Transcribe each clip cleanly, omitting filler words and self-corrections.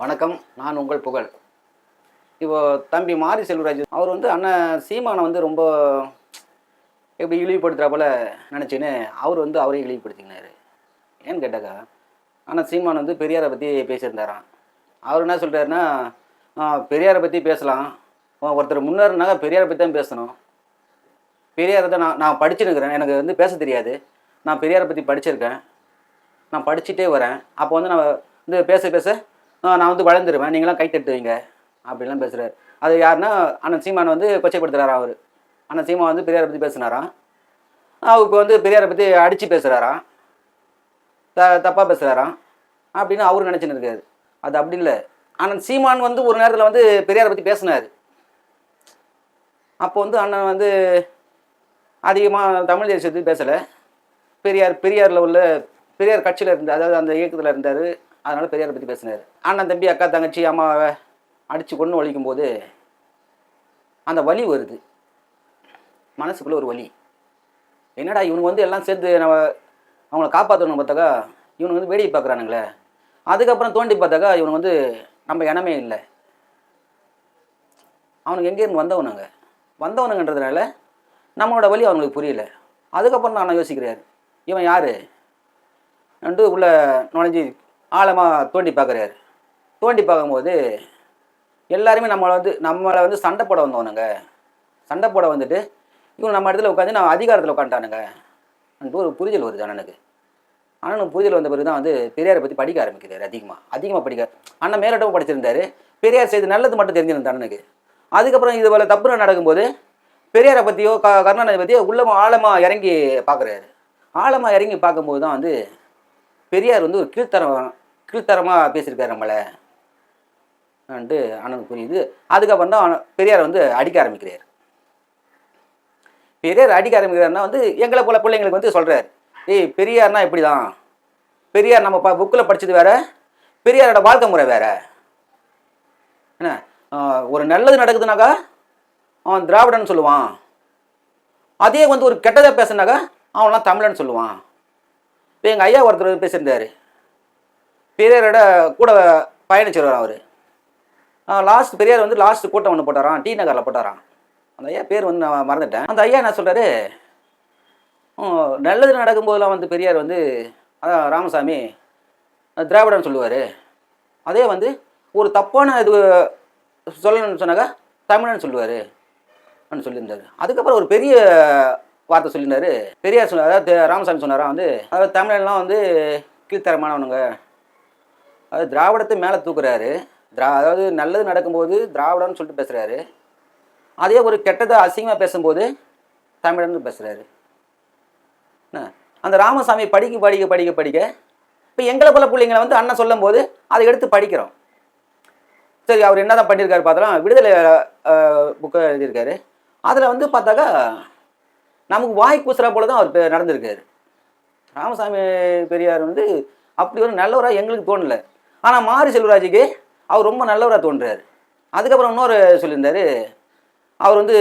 வணக்கம். நான் உங்கள் புகழ். இப்போ தம்பி மாரி செல்வராஜ் அவர் வந்து அண்ணன் சீமானை வந்து ரொம்ப எப்படி இழிவுபடுத்துகிறா போல நினச்சின்னு அவர் வந்து அவரையும் இழிவுபடுத்திக்கினார். ஏன்னு கேட்டாக்கா, அண்ணன் சீமான் வந்து பெரியாரை பற்றி பேசியிருந்தாராம். அவர் என்ன சொல்கிறாருன்னா, பெரியாரை பற்றி பேசலாம், ஒருத்தர் முன்னேறினாக்கா பெரியாரை பற்றி தான் பேசணும். பெரியாரை தான் நான் படிச்சுருக்கிறேன், எனக்கு வந்து பேச தெரியாது, நான் பெரியாரை பற்றி படிச்சிருக்கேன், நான் படிச்சுட்டே வரேன், அப்போ வந்து நான் வந்து பேச நான் வந்து வளர்ந்துருவேன், நீங்களாம் கை தட்டுவீங்க அப்படின்லாம் பேசுகிறார். அது யாருன்னா அண்ணன் சீமானை வந்து கொச்சைப்படுத்துகிறாராம். அவர் அண்ணன் சீமான் வந்து பெரியாரை பற்றி பேசுனாராம். இப்போ வந்து பெரியாரை பற்றி அடித்து பேசுகிறாராம், தப்பாக பேசுகிறாராம் அப்படின்னு அவரு நினச்சின்னு இருக்காரு. அது அப்படி இல்லை. அண்ணன் சீமான் வந்து ஒரு நேரத்தில் வந்து பெரியாரை பற்றி பேசினார். அப்போ வந்து அண்ணன் வந்து அதிகமாக தமிழ் தேசியத்துக்கு பேசலை. பெரியாரில் உள்ள பெரியார் கட்சியில் இருந்தார், அதாவது அந்த இயக்கத்தில் இருந்தார். அதனால் பெரியாரை பற்றி பேசினார். அண்ணன் தம்பி அக்கா தங்கச்சி அம்மாவை அடித்து கொண்டு ஒழிக்கும் போது அந்த வலி வருது மனசுக்குள்ளே, ஒரு வலி. என்னடா இவனுக்கு வந்து எல்லாம் சேர்ந்து நம்ம அவங்கள காப்பாற்றணும் பார்த்தாக்கா இவனுக்கு வந்து வேடிக்கை பார்க்குறானுங்களே. அதுக்கப்புறம் தோண்டி பார்த்தாக்கா இவனுக்கு வந்து நம்ம இனமே இல்லை. அவனுக்கு எங்கேருந்து வந்தவனுங்கன்றதுனால நம்மளோட வலி அவங்களுக்கு புரியல. அதுக்கப்புறம் நான் யோசிக்கிறாரு, இவன் யார் என்று உள்ள நுழைஞ்சி ஆழமாக தோண்டி பார்க்குறாரு. தோண்டி பார்க்கும்போது எல்லாருமே நம்மளை வந்து சண்டை போட வந்துட்டு இவங்க நம்ம இடத்துல உட்காந்து நான் அதிகாரத்தில் உட்காந்துட்டானுங்க என்று ஒரு புரிதல் வருது அண்ணனுக்கு. அண்ணனுக்கு புரிதல் வந்த பிறகு தான் வந்து பெரியாரை பற்றி படிக்க ஆரம்பிக்கிறாரு. அதிகமாக படிக்க. அண்ணன் மேலோட்டமாக படிச்சிருந்தாரு, பெரியார் செய்து நல்லது மட்டும் தெரிஞ்சிருந்த அண்ணனுக்கு. அதுக்கப்புறம் இது போல தப்பு நடக்கும்போது பெரியாரை பற்றியோ கருணாநிதி பற்றியோ ஆழமாக இறங்கி பார்க்குறாரு. ஆழமாக இறங்கி பார்க்கும்போது தான் வந்து பெரியார் வந்து ஒரு கீழ்த்தரமாக பேசியிருக்காரு நம்மளை அண்ணனுக்கு புரியுது. அதுக்கப்புறம் தான் பெரியார் வந்து அடிக்க ஆரம்பிக்கிறார். பெரியார் அடிக்க ஆரம்பிக்கிறாருன்னா வந்து எங்களை போல பிள்ளைங்களுக்கு வந்து சொல்கிறார், பெரியார்னா இப்படி தான், பெரியார் நம்ம புக்கில் படித்தது வேற, பெரியாரோட வாழ்க்கை முறை வேற. என்ன ஒரு நல்லது நடக்குதுனாக்கா அவன் திராவிடன்னு சொல்லுவான், அதே வந்து ஒரு கெட்டதாக பேசுனாக்கா அவன்லாம் தமிழன்னு சொல்லுவான். இப்போ எங்கள் ஐயா ஒருத்தர் பேசியிருந்தார், பெரியாரோட கூட பயணிச்சிருவார் அவர். பெரியார் வந்து லாஸ்ட் கூட்டம் ஒன்று போட்டாராம், டி நகரில் போட்டாராம். அந்த ஐயா பேர் வந்து நான் மறந்துட்டேன். அந்த ஐயா என்ன சொல்கிறாரு, நல்லது நடக்கும்போதெல்லாம் வந்து பெரியார் வந்து அதான் ராமசாமி திராவிடன்னு சொல்லுவார், அதே வந்து ஒரு தப்பான இது சொல்லணும்னு சொன்னாக்கா தமிழன்னு சொல்லுவார் அப்படின்னு சொல்லியிருந்தார். அதுக்கப்புறம் ஒரு பெரிய வார்த்தை சொல்லியிருந்தார். பெரியார் அதாவது ராமசாமி சொன்னாரா வந்து, அதாவது தமிழன்லாம் வந்து கீழ்த்தரமானவனுங்க, அதாவது திராவிடத்தை மேலே தூக்குறாரு, அதாவது நல்லது நடக்கும்போது திராவிடன்னு சொல்லிட்டு பேசுகிறாரு, அதே ஒரு கெட்டதை அசிங்கமாக பேசும்போது தமிழன்னு பேசுகிறாரு. அந்த ராமசாமி படிக்க இப்போ எங்களை போல பிள்ளைங்களை வந்து அண்ணன் சொல்லும் போது அதை எடுத்து படிக்கிறோம். சரி, அவர் என்ன தான் பண்ணியிருக்காரு பார்த்தலாம், விடுதலை புக்கை எழுதியிருக்காரு. அதில் வந்து பார்த்தாக்கா நமக்கு வாய் கூசுறா போல தான் அவர் நடந்திருக்காரு. ராமசாமி பெரியார் வந்து அப்படி ஒரு நல்லவராக எங்களுக்கு தோணலை. ஆனால் மாரி செல்வராஜுக்கு அவர் ரொம்ப நல்லவராக தோன்றுறாரு. அதுக்கப்புறம் இன்னொரு சொல்லியிருந்தார், அவர் வந்து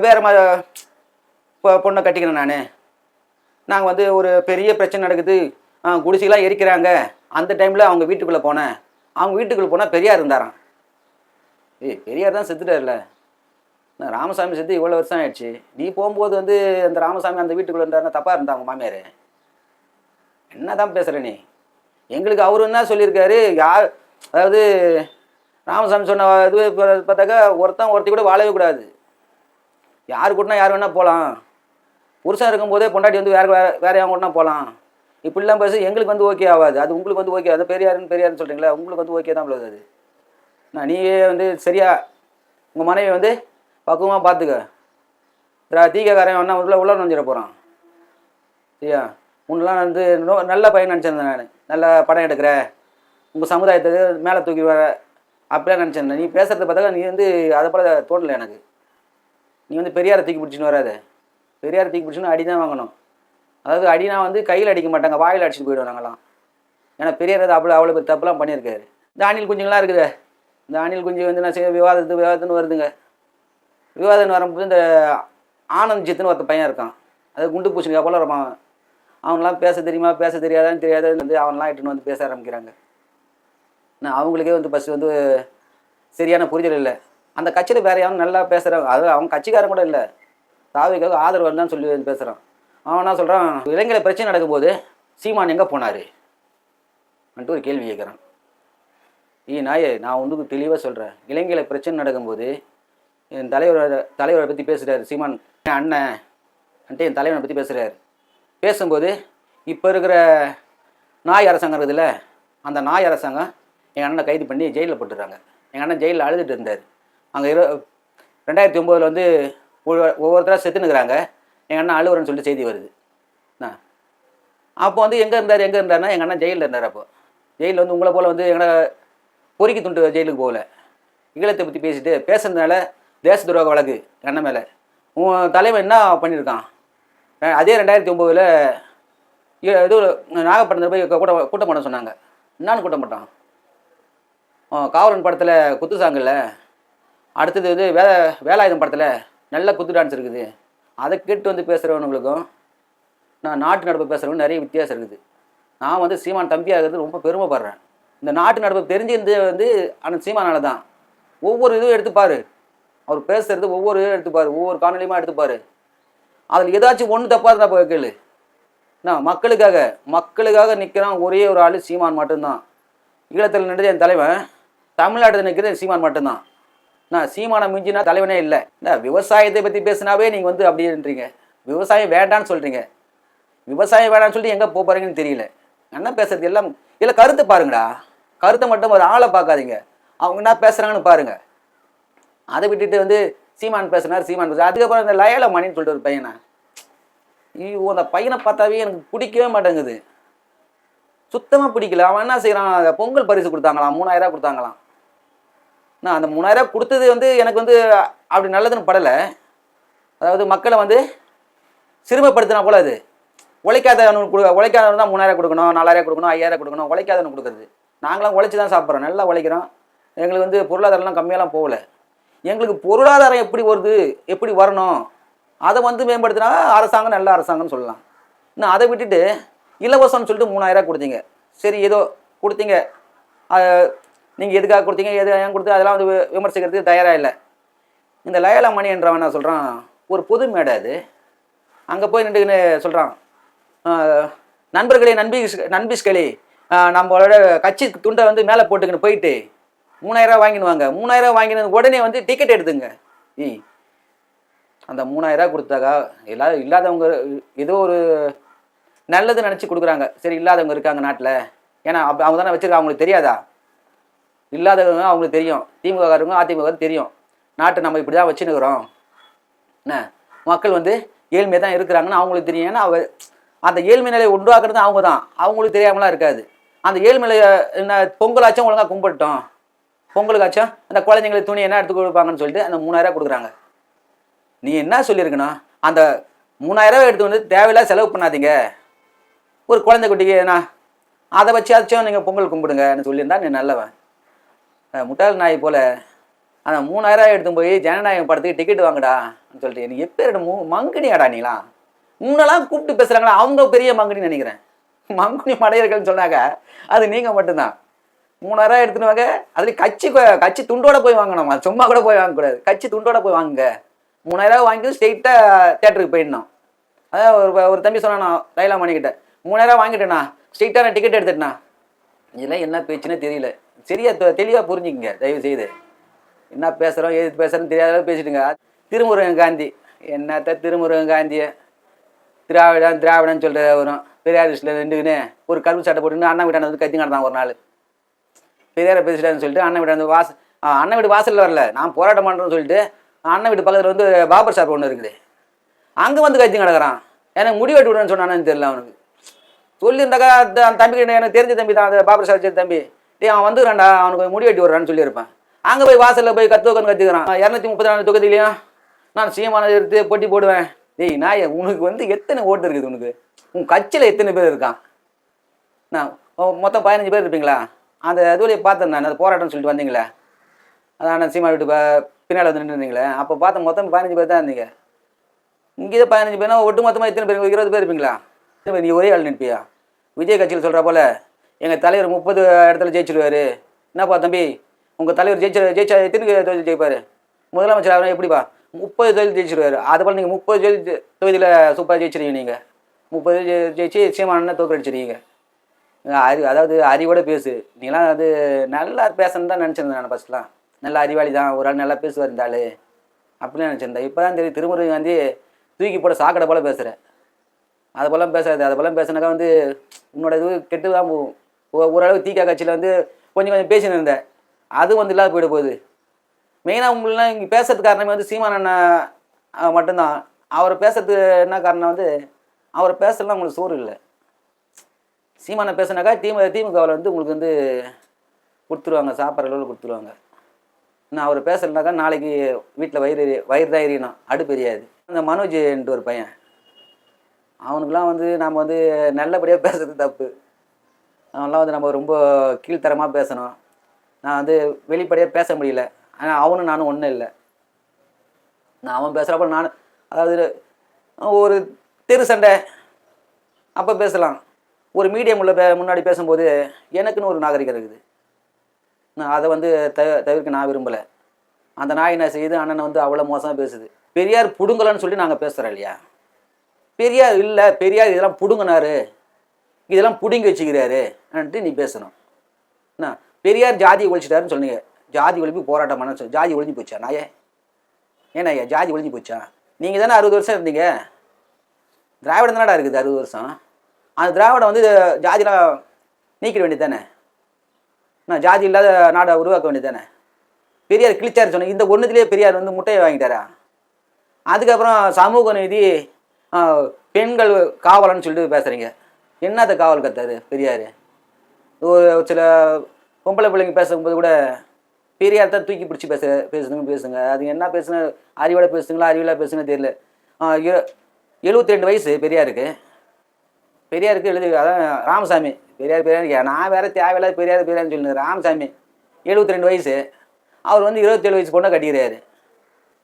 வேறு பொண்ணை கட்டிக்கிறேன் நாங்கள் வந்து ஒரு பெரிய பிரச்சனை நடக்குது, குடிசைலாம் எரிக்கிறாங்க, அந்த டைமில் அவங்க வீட்டுக்குள்ளே போனேன், அவங்க வீட்டுக்குள்ளே போனால் பெரியார் இருந்தாராம். பெரியார் தான் செத்துட்டார்ல, ராமசாமி செத்து இவ்வளோ வருஷம் ஆயிடுச்சு, நீ போகும்போது வந்து அந்த ராமசாமி அந்த வீட்டுக்குள்ளே இருந்தாருன்னா தப்பாக இருந்தா அவங்க மாமியார், என்ன தான் பேசுகிற நீ? எங்களுக்கு அவரு என்ன சொல்லியிருக்காரு, அதாவது ராமசாமி சொன்ன இது பார்த்தாக்கா ஒருத்தி கூட வாழவே கூடாது, யார் கூட்டினா யார் வேணால் போகலாம், புருஷன் இருக்கும்போதே பொண்டாட்டி வந்து வேற யாரும் கூட்டினா போகலாம், இப்படிலாம் பேச எங்களுக்கு வந்து ஓகே ஆகாது, அது உங்களுக்கு வந்து ஓகே, அது பெரியாருன்னு சொல்கிறீங்களா, உங்களுக்கு வந்து ஓகே தான் உள்ளது. அது நீயே வந்து சரியா உங்கள் மனைவி வந்து பக்குவமாக பார்த்துக்க, தீக்காரன் வேணா உள்ள நுழைஞ்சிட போகிறான், சரியா? முன்னெல்லாம் வந்து நல்ல பையன் நினச்சிருந்தேன் நான், நல்ல படம் எடுக்கிற, உங்கள் சமுதாயத்துக்கு மேலே தூக்கி வர அப்படியே நினச்சிருந்தேன். நீ பேசுகிறத பார்த்தாக்கா நீ வந்து அதை போல தோணலை எனக்கு. நீ வந்து பெரியாரை தூக்கி பிடிச்சின்னு வராது, பெரியாரை தூக்கி பிடிச்சின்னு அடி தான் வாங்கணும். அதாவது அடினா வந்து கையில் அடிக்க மாட்டாங்க, வாயில் அடிச்சுட்டு போயிடுவோம் நாங்களாம். ஏன்னா பெரியார் அவ்வளோ பேர் தப்புலாம் பண்ணியிருக்காரு. இந்த அணில் குஞ்சுங்களாம் இருக்குது, இந்த அணில் குஞ்சு வந்து நான் விவாதத்துன்னு வருதுங்க. விவாதம் வரும்போது இந்த ஆனந்த் ஜித்துன்னு ஒருத்த பையன் இருக்கான், அது குண்டு பூசணிக்கா போல இருப்பான். அவன்லாம் பேச தெரியாதான்னு தெரியாதுன்னு வந்து அவன்லாம் இட்டுன்னு வந்து பேச ஆரம்பிக்கிறாங்க. நான் அவங்களுக்கே வந்து ஃபஸ்ட்டு வந்து சரியான புரிதல் இல்லை. அந்த கட்சியில் வேறு யாரும் நல்லா பேசுகிறாங்க, அது அவங்க கட்சிக்காரன் கூட இல்லை, தாவேக்காவுக்கு ஆதரவு இருந்தான்னு சொல்லி வந்து பேசுகிறான். அவன் என்ன சொல்கிறான், இலங்கையில் பிரச்சனை நடக்கும்போது சீமான் எங்கே போனார் வந்துட்டு ஒரு கேள்வி கேட்குறான். நாயே, நான் ஒன்றுக்கு தெளிவாக சொல்கிறேன். இலங்கையில் பிரச்சனை நடக்கும்போது என் தலைவரை பற்றி பேசுகிறார் சீமான், என் அண்ணன் வந்துட்டு என் தலைவனை பற்றி பேசுகிறார். பேசும்போது இப்போ இருக்கிற நாய் அரசாங்கம் இருக்குதுல்ல, அந்த நாய் அரசாங்கம் எங்கள் அண்ணனை கைது பண்ணி ஜெயிலில் போட்டுடுறாங்க. எங்கள் அண்ணன் ஜெயிலில் அழுதுட்டு இருந்தார். அங்கே 2009 வந்து ஒவ்வொருத்தராக செத்துனுக்குறாங்க. எங்கள் அண்ணன் அழுவுறன்னு சொல்லிட்டு செய்தி வருது. அப்போ வந்து எங்கே இருந்தார்னா எங்கள் அண்ணன் ஜெயிலில் இருந்தார். அப்போ ஜெயிலில் வந்து உங்களை போல் வந்து எங்களை பொறுக்கி துண்டு ஜெயிலுக்கு போகல. ஈழத்தை பற்றி பேசுறதுனால தேச துரோக வழக்கு எங்கள் அண்ணன் மேலே. உன் தலைவன் என்ன பண்ணியிருக்கான், அதே 2009 ஏதோ நாகப்பட்டினத்தில் போய் கூட்டம் பண்ண சொன்னாங்க. என்னான்னு கூட்டம் போட்டான், காவலன் படத்தில் குத்து சாங்கில், அடுத்தது வந்து வேலாயுதம் படத்தில் நல்ல குத்து டான்ஸ் இருக்குது. அதை கேட்டு வந்து பேசுகிறவனுங்களுக்கும் நான் நாட்டு நடப்பு பேசுகிறவங்க நிறைய வித்தியாசம் இருக்குது. நான் வந்து சீமான் தம்பியாகிறது ரொம்ப பெருமைப்படுறேன். இந்த நாட்டு நடப்பு தெரிஞ்சிருந்து வந்து அந்த சீமானால தான். ஒவ்வொரு இதுவும் எடுத்துப்பார், அவர் பேசுகிறது ஒவ்வொரு இதுவும் எடுத்துப்பார், ஒவ்வொரு காணொலியுமா எடுத்துப்பார். அதில் ஏதாச்சும் ஒன்று தப்பாக இருந்தால் போய் கேளு. நான் மக்களுக்காக நிற்கிறான் ஒரே ஒரு ஆள் சீமான் மட்டும்தான். ஈழத்தில் நின்றது என் தலைவன், தமிழ்நாட்டில் நிற்கிறது சீமான் மட்டும்தான். நான் சீமானை மிஞ்சினா தலைவனே இல்லை. இந்த விவசாயத்தை பற்றி பேசினாவே நீங்கள் வந்து அப்படின்றீங்க, விவசாயம் வேண்டான்னு சொல்கிறீங்க. விவசாயம் வேண்டான்னு சொல்லிட்டு எங்கே போகிறீங்கன்னு தெரியல. என்ன பேசுறது எல்லாம் இல்லை, கருத்தை பாருங்கடா. கருத்தை மட்டும் ஒரு ஆளை பார்க்காதீங்க, அவங்க என்ன பேசுகிறாங்கன்னு பாருங்கள். அதை விட்டுட்டு வந்து சீமான் பேசுனார். அதுக்கப்புறம் இந்த லயலா மணின்னு சொல்லிட்டு ஒரு பையனை, ஐயோ அந்த பையனை பார்த்தாவே எனக்கு பிடிக்கவே மாட்டேங்குது, சுத்தமாக பிடிக்கல. அவன் என்ன செய்கிறான், பொங்கல் பரிசு கொடுத்தாங்களாம், 3000 கொடுத்தாங்களாம். நான் அந்த 3000 கொடுத்தது வந்து எனக்கு வந்து அப்படி நல்லதுன்னு படலை. அதாவது மக்களை வந்து சிறுமைப்படுத்தினா போல. அது உழைக்காதவன் தான் 3000 கொடுக்கணும், 4000 கொடுக்கணும், 5000 கொடுக்கணும். உழைக்காதவனு கொடுக்குறது. நாங்களாம் உழைச்சி தான் சாப்பிட்றோம், நல்லா உழைக்கிறோம். எங்களுக்கு வந்து பொருளாதாரம்லாம் கம்மியெல்லாம் போகலை. எங்களுக்கு பொருளாதாரம் எப்படி வருது, எப்படி வரணும், அதை வந்து மேம்படுத்தினா அரசாங்கம் நல்ல அரசாங்கம்னு சொல்லலாம். இன்னும் அதை விட்டுட்டு இலவசம்னு சொல்லிட்டு 3000 கொடுத்தீங்க. சரி ஏதோ கொடுத்தீங்க, நீங்கள் எதுக்காக கொடுத்தீங்க, ஏன் கொடுத்து அதெல்லாம் வந்து விமர்சிக்கிறதுக்கு தயாராக இல்லை. இந்த லயலா மணி என்றவன் என்ன சொல்கிறான், ஒரு பொது மேடை அது, அங்கே போய் நின்றுன்னு சொல்கிறான், நண்பர்களே நண்பிஸ்களே நம்மளோட கட்சி துண்டை வந்து மேலே போட்டுக்கின்னு போயிட்டு 3000 வாங்கிடுவாங்க. 3000 வாங்கினது உடனே வந்து டிக்கெட் எடுத்துங்க. அந்த 3000 கொடுத்தாக்கா எல்லாரும் இல்லாதவங்க ஏதோ ஒரு நல்லது நினச்சி கொடுக்குறாங்க. சரி இல்லாதவங்க இருக்காங்க நாட்டில், ஏன்னா அவங்க தானே வச்சுருக்காங்க, அவங்களுக்கு தெரியாதா? இல்லாதவங்க அவங்களுக்கு தெரியும், திமுககாரங்க அதிமுக தெரியும், நாட்டை நம்ம இப்படி தான் வச்சுன்னுக்குறோம், என்ன மக்கள் வந்து ஏழ்மையாக தான் இருக்கிறாங்கன்னு அவங்களுக்கு தெரியும். ஏன்னா அந்த ஏழ்மை நிலையை உண்டாக்குறது அவங்க தான், அவங்களுக்கு தெரியாமலாம் இருக்காது. அந்த ஏழ்மையை என்ன பொங்கலாச்சும் ஒழுங்காக கும்பிட்டோம், பொங்கலுக்காச்சும் அந்த குழந்தைங்களுக்கு துணி என்ன எடுத்து கொடுப்பாங்கன்னு சொல்லிட்டு அந்த 3000 கொடுக்குறாங்க. நீ என்ன சொல்லியிருக்கணும், அந்த 3000 எடுத்து வந்து தேவையில்லாத செலவு பண்ணாதீங்க, ஒரு குழந்தை குட்டிக்கு என்ன அதை வச்சாச்சும் நீங்கள் பொங்கல் கும்பிடுங்கன்னு சொல்லியிருந்தா நீ நல்லவன். முட்டாள் நாய் போல் அந்த 3000 எடுத்து போய் ஜனநாயகம் படத்துக்கு டிக்கெட் வாங்கடான்னு சொல்லிட்டு எனக்கு எப்போ மங்குனியாடா நீலாம்? முன்னெல்லாம் கூப்பிட்டு பேசுகிறாங்களா, அவங்க பெரிய மங்குனின்னு நினைக்கிறேன். மங்குனி மடையர்கள்னு சொன்னாங்க, அது நீங்கள் மட்டும்தான். 3000 எடுத்துன்னு வாங்க, அதுலேயும் கட்சி துண்டோட போய் வாங்கணுமா, சும்மா கூட போய் வாங்கக்கூடாது, கட்சி துண்டோட போய் வாங்குங்க. 3000 வாங்கி ஸ்ட்ரெயிட்டாக தேட்டருக்கு போயிடணும். அதான் ஒரு தம்பி சொன்னாண்ணா லயலா மணிக்கிட்ட, 3000 வாங்கிட்டேண்ணா ஸ்ட்ரெயிட்டாக நான் டிக்கெட் எடுத்துட்டேண்ணா. இதெல்லாம் என்ன பேச்சுன்னே தெரியல. சரியா தெளிவாக புரிஞ்சுக்கங்க தயவு செய்து. என்ன பேசுகிறோம் எது பேசுகிறோன்னு தெரியாத பேசிட்டுங்க. திருமுருகன் காந்தி, என்னத்த திருமுருகன் காந்தியை திராவிடன்னு சொல்கிற வரும். பெரியார் லிஸ்ட்டில் நின்றுக்குன்னு ஒரு கருப்பு சட்டை போட்டுன்னு அண்ணன் வீட்டான வந்து கத்தி நடந்தான் ஒரு நாள். பெரியாரை பேசிட்டான்னு சொல்லிட்டு அண்ணன் வீட்டான அண்ணன் வீடு வாசலில் வரல, நான் போராட்டம் பண்ணுறேன்னு சொல்லிட்டு அண்ணன் வீட்டு பக்கத்தில் வந்து பாபர் ஷாப் ஒன்று இருக்குது, அங்கே வந்து கத்தி கிடக்குறான். எனக்கு முடி வெட்டி விடுறேன்னு சொன்னானு தெரியல. அவனுக்கு சொல்லியிருந்தாக்கா அந்த தம்பிக்கு எனக்கு தெரிஞ்ச தம்பி தான், அந்த பாபர் ஷாப் சரி தம்பி, அவன் வந்துடுறான்டா, அவனுக்கு முடி வெட்டி விடுறான்னு சொல்லியிருப்பேன். அங்கே போய் வாசலில் போய் கத்துவக்கன்னு கற்றுக்கிறான். 234 தொகுதியிலையும் நான் சீமான எடுத்து போட்டி போடுவேன். நாய உனக்கு வந்து எத்தனை ஓட்டு இருக்குது, உனக்கு உன் கட்சியில் எத்தனை பேர் இருக்கான்? நான் மொத்தம் 15 பேர் இருப்பீங்களா? அந்த இதுவரையை பார்த்தேன் நான், அந்த போராட்டம்னு சொல்லிட்டு வந்தீங்களே, அதான் சீமா வீட்டு பின்னால் வந்து நின்றுருந்தீங்களே, அப்போ பார்த்தேன் மொத்தம் 15 பேர் தான் இருந்தீங்க. இங்கே 15 பேர்னா ஒட்டு மொத்தமாக எத்தனை பேர், 20 பேர் இருப்பீங்களா? நீ ஒரே ஆள் நிற்பியா? விஜய் கட்சியில் சொல்கிற போல் எங்கள் தலைவர் 30 இடத்துல ஜெயிச்சிடுவார், என்னப்பா தம்பி உங்கள் தலைவர் ஜெயிச்சா எத்தனை தொகுதி ஜெயிப்பார்? முதலமைச்சர் ஆகணும் எப்படிப்பா? 30 தொகுதி ஜெயிச்சிருவாரு. அதுபோல் நீங்கள் 30 தொகுதியில் சூப்பராக ஜெயிச்சிருவீங்க. நீங்கள் 30 ஜெயிச்சு சீமானனை தோக்கடிச்சிருவீங்க. அதாவது அறிவோட பேசு. நீலாம் அது நல்லா பேசணுன்னு தான் நினச்சிருந்தேன். நான் ஃபஸ்ட்லாம் நல்லா அறிவாளி தான், ஒரு ஆள் நல்லா பேசுவார் இருந்தாள் அப்படின்னு நினச்சிருந்தேன். இப்போ தான் தெரியும் திருமுருகன் காந்தி தூக்கி போட சாக்கடை போல் பேசுகிறேன். அது போல பேசாது. அது போல பேசினாக்கா வந்து உன்னோட இது கெட்டு தான் போகும். ஓரளவு தீக்கா கட்சியில் வந்து கொஞ்சம் பேசின்னு இருந்தேன். அது வந்து இல்லாத போயிட போகுது. மெயினாக உங்களெலாம் இங்கே பேசுறதுக்கு காரணமே வந்து சீமான் அண்ணன் மட்டும்தான். அவர் பேசுறதுக்கு என்ன காரணம் வந்து அவர் பேசலாம் உங்களுக்கு சோறு இல்லை. சீமானை பேசுனாக்கா திமுகவில் வந்து உங்களுக்கு வந்து கொடுத்துருவாங்க, சாப்பிட்ற அளவில் கொடுத்துருவாங்க. இன்னும் அவர் பேசலைனாக்கா நாளைக்கு வீட்டில் வயிறு தான் எரியணும், அடுப்பு எரியாது. அந்த மனோஜ்ன்ட்டு ஒரு பையன், அவனுக்குலாம் வந்து நம்ம வந்து நல்லபடியாக பேசுறது தப்பு. அவன்லாம் வந்து நம்ம ரொம்ப கீழ்த்தரமாக பேசணும். நான் வந்து வெளிப்படையாக பேச முடியல. ஆனால் அவனும் நானும் ஒன்றும் இல்லை. நான் அவன் பேசுகிறப்ப நானும் அதாவது ஒரு தெரு சண்டை அப்போ பேசலாம். ஒரு மீடியம் உள்ள முன்னாடி பேசும்போது எனக்குன்னு ஒரு நாகரிகம் இருக்குது. நான் அதை வந்து தவிர்க்க நான் விரும்பலை. அந்த நாய் என்ன செய்யுது, அண்ணனை வந்து அவ்வளோ மோசமாக பேசுது. பெரியார் புடுங்கலன்னு சொல்லி நாங்கள் பேசுகிறோம் இல்லையா? பெரியார் இல்லை, பெரியார் இதெல்லாம் புடுங்கினாரு, இதெல்லாம் புடுங்கி வச்சுக்கிறாருன்ட்டு நீ பேசணும். என்ன பெரியார் ஜாதியை ஒழிச்சிட்டாருன்னு சொன்னீங்க. ஜாதி ஒழிப்பு போராட்டம் பண்ண சொல்லி ஜாதி ஒழிஞ்சு போச்சா? நாயே ஏன்னா ஐயா ஜாதி ஒழிஞ்சு போச்சா? நீங்கள் தானே 60 வருஷம் இருந்தீங்க. திராவிடம் தானடா இருக்குது 60 வருஷம். அந்த திராவிடம் வந்து ஜாதிலாம் நீக்கிட வேண்டியது தானே? நான் ஜாதி இல்லாத நாடை உருவாக்க வேண்டியது தானே? பெரியார் கிழிச்சார் சொன்னேன். இந்த ஒன்றுத்துலேயே பெரியார் வந்து முட்டையை வாங்கிட்டாரா? அதுக்கப்புறம் சமூக நீதி, பெண்கள் காவலன்னு சொல்லிட்டு பேசுகிறீங்க. என்னத்தை காவல் கத்தாரு பெரியார்? ஒரு சில பொம்பளை பிள்ளைங்க பேசும்போது கூட பெரியார் தான் தூக்கி பிடிச்சி பேசுங்க. அது என்ன பேசுன, அறிவோட பேசுங்களா அறிவியலாக பேசுங்கன்னு தெரியல. 72 வயசு பெரியாருக்கு. அதான் ராமசாமி பெரியார் நான் வேற தேவையில்லாத பெரியார்னு சொல்லுங்க. ராமசாமி 72 வயசு. அவர் வந்து 27 வயசு பொண்ணை கட்டிக்கிறாரு.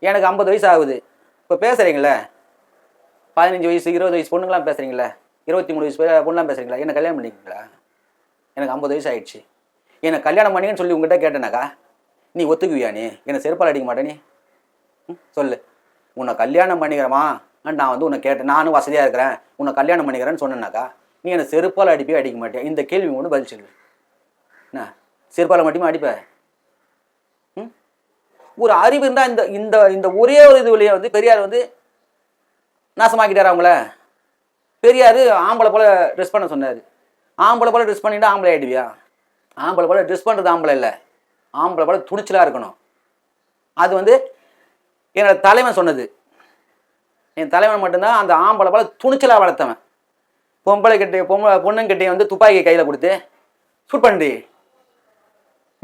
எனக்கு 50 வயசு ஆகுது. இப்போ பேசுகிறீங்களே 15 வயசு 20 வயசு பொண்ணுங்களாம் பேசுகிறீங்களா? 23 வயசு பொண்ணுலாம் பேசுகிறீங்களா? என்ன கல்யாணம் பண்ணிக்கிறீங்களா? எனக்கு 50 வயசு ஆயிடுச்சு. என்னை கல்யாணம் பண்ணிங்கன்னு சொல்லி உங்கள்கிட்ட கேட்டேனாக்கா நீ ஒத்துக்குவியா? நீ என்னை செருப்பால் அடிக்க மாட்டே? நீ சொல்லு. உன்னை கல்யாணம் பண்ணிக்கிறமா நான் வந்து உன்னை கேட்டேன், நானும் வசதியாக இருக்கிறேன், உன்னை கல்யாணம் பண்ணிக்கிறேன்னு சொன்னேன்னாக்கா நீ என்னை செருப்பால் அடிக்க மாட்டேன். இந்த கேள்வி ஒன்று பதில் சொல்லு. என்ன செருப்பால் மட்டுமே அடிப்பேன்? ஒரு அறிவு இருந்தால் இந்த இந்த இந்த ஒரே ஒரு இதுலேயே வந்து பெரியார் வந்து நாசமாக்கிட்டார் அவங்கள. பெரியார் ஆம்பளை போல் ட்ரெஸ் பண்ண சொன்னார். ஆம்பளை போல் ட்ரெஸ் பண்ணிட்டு ஆம்பளை ஆகிடுவியா? ஆம்பளை போல் ட்ரெஸ் பண்ணுறது ஆம்பளை இல்லை, ஆம்பளை போல் துணிச்சலாக இருக்கணும். அது வந்து என்னோட தலைவன் சொன்னது. என் தலைவன் மட்டும்தான் அந்த ஆம்பளை போல் துணிச்சலாக வளர்த்தவன். பொண்ணுங்கிட்டே வந்து துப்பாக்கி கையில் கொடுத்து ஷூட் பண்ணி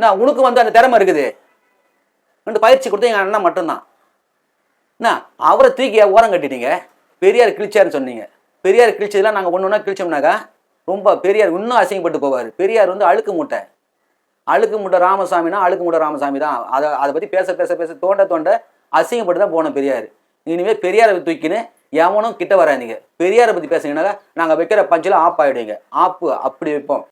நான் உனக்கு வந்து அந்த திறமை இருக்குது ரெண்டு பயிற்சி கொடுத்து எங்கள் அண்ணன் மட்டும்தான். என்ன அவரை தூக்கி ஓரம் கட்டிட்டீங்க. பெரியார் கிழிச்சாருன்னு சொன்னீங்க. பெரியார் கிழிச்சதெல்லாம் நாங்கள் ஒன்று கிழிச்சோம்னாக்கா ரொம்ப பெரியார் இன்னும் அசிங்கப்பட்டு போவார். பெரியார் வந்து அழுக்கு மூட்டை ராமசாமினா அழுக்கு மூட்டை ராமசாமி தான். அதை பற்றி பேச தோண்ட அசிங்கப்பட்டு தான் போனோம் பெரியார். இனிமேல் பெரியாரை தூக்கின்னு எவனும் கிட்ட வராதிங்க. பெரியாரை பற்றி பேசுனீங்கன்னாக்கா நாங்கள் வைக்கிற பஞ்சில் ஆப் ஆகிடுவீங்க. ஆப்பு அப்படி வைப்போம்.